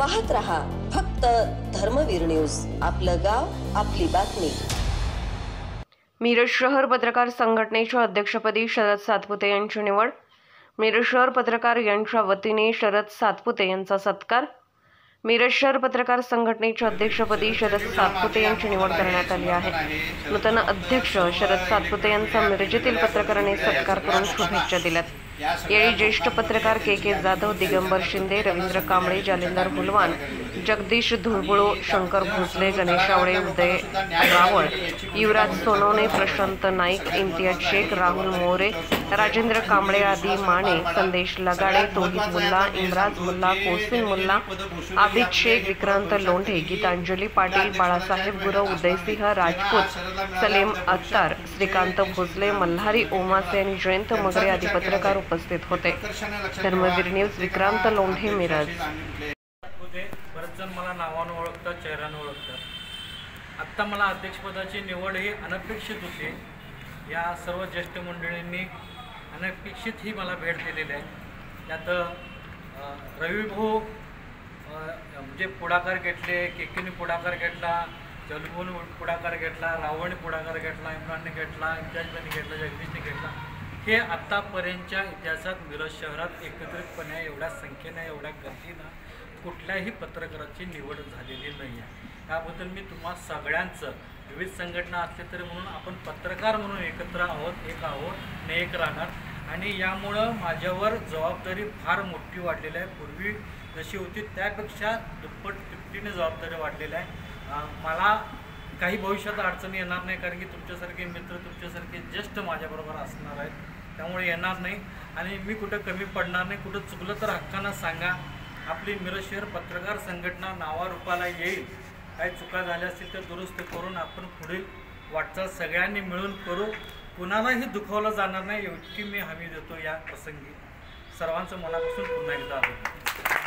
पाहत रहा फक्त धर्मवीर न्यूज, आपलं गाव आपली बातमी। मिरज शहर पत्रकार संघटनेच्या अध्यक्षपदी शरद सातपुते यांची निवड। मिरज शहर पत्रकार यांच्या वतीने शरद सातपुते यांचा सत्कार। मिरज शहर पत्रकार संघटनेच्या अध्यक्षपदी शरद सातपुते यांची निवड करण्यात आली आहे। नूतन अध्यक्ष शरद सातपुते यांचा मिरजेतील पत्रकारांनी सत्कार करून शुभेच्छा दिल्यात। यावेळी ज्येष्ठ पत्रकार के जाधव, दिगंबर शिंदे, रवींद्र कांबळे, जालिंदर हुलवान, जगदीश धुळबुळो, शंकर भोसले, गणेश आवळे, उदय रावळ, युवराज सोनवणे, प्रशांत नाईक, इम्तियाज शेख, राहुल मोरे, राजेंद्र कांबळे आदी माने, संदेश लगाडे, तोहिद मुल्ला, इम्राज मुल्ला, कोसिन मुल्ला, आबिद शेख, विक्रांत लोंढे, गीतांजली पाटील, बाळासाहेब गुरव, उदयसिंह राजपूत, सलीम अत्तार, श्रीकांत भोसले, मल्हारी ओमासे आणि जयंत मगरे आदी पत्रकार उपस्थित होते। धर्मवीर न्यूज, विक्रांत लोंढे, मिरज। बरेच जण मला नावानं ओळखतात, चेहऱ्यानं ओळखतात। आत्ता मला अध्यक्षपदाची निवड ही अनपेक्षित होती। या सर्व ज्येष्ठ मंडळींनी अनपेक्षित ही मला भेट दिलेली आहे। त्यात रविभाऊ म्हणजे पुढाकार घेतले, केकेने पुढाकार घेतला, जलभून पुढाकार घेतला, रावणी पुढाकार घेतला, इम्रानने घेतला, इम्तियाजने घेतला, जगदीशने घेतला। हे आत्तापर्यंतच्या इतिहासात मिरज शहरात एकत्रितपणे एवढ्या संख्येने, एवढ्या गतीनं कुठल्याही पत्रकाराची निवड झालेली नाही आहे। त्याबद्दल मी तुम्हा सगळ्यांचं, विविध संघटना असले तरी म्हणून आपण पत्रकार म्हणून एकत्र आहोत, एक आहोत आणि एक राहणार। आणि यामुळं माझ्यावर जबाबदारी फार मोठी वाढलेली आहे। पूर्वी जशी होती त्यापेक्षा दुप्पट तिप्पटीने जबाबदारी वाढलेली आहे। मला काही भविष्यात अडचणी येणार नाही, कारण की तुमच्यासारखे मित्र, तुमच्यासारखे ज्येष्ठ माझ्याबरोबर असणार आहेत, त्यामुळे येणार नाही। आणि मी कुठं कमी पडणार नाही। कुठं चुकलं तर हक्कानं सांगा। आपली मिरज शहर पत्रकार संघटना नावारूपाला येईल। काही चुका झाल्या असतील तर दुरुस्त करून आपण पुढील वाटचाल सगळ्यांनी मिळून करू। कुणालाही दुखावलं जाणार नाही, इतकी मी हमी देतो। या प्रसंगी सर्वांचं मनापासून पुन्हा एकदा आभार।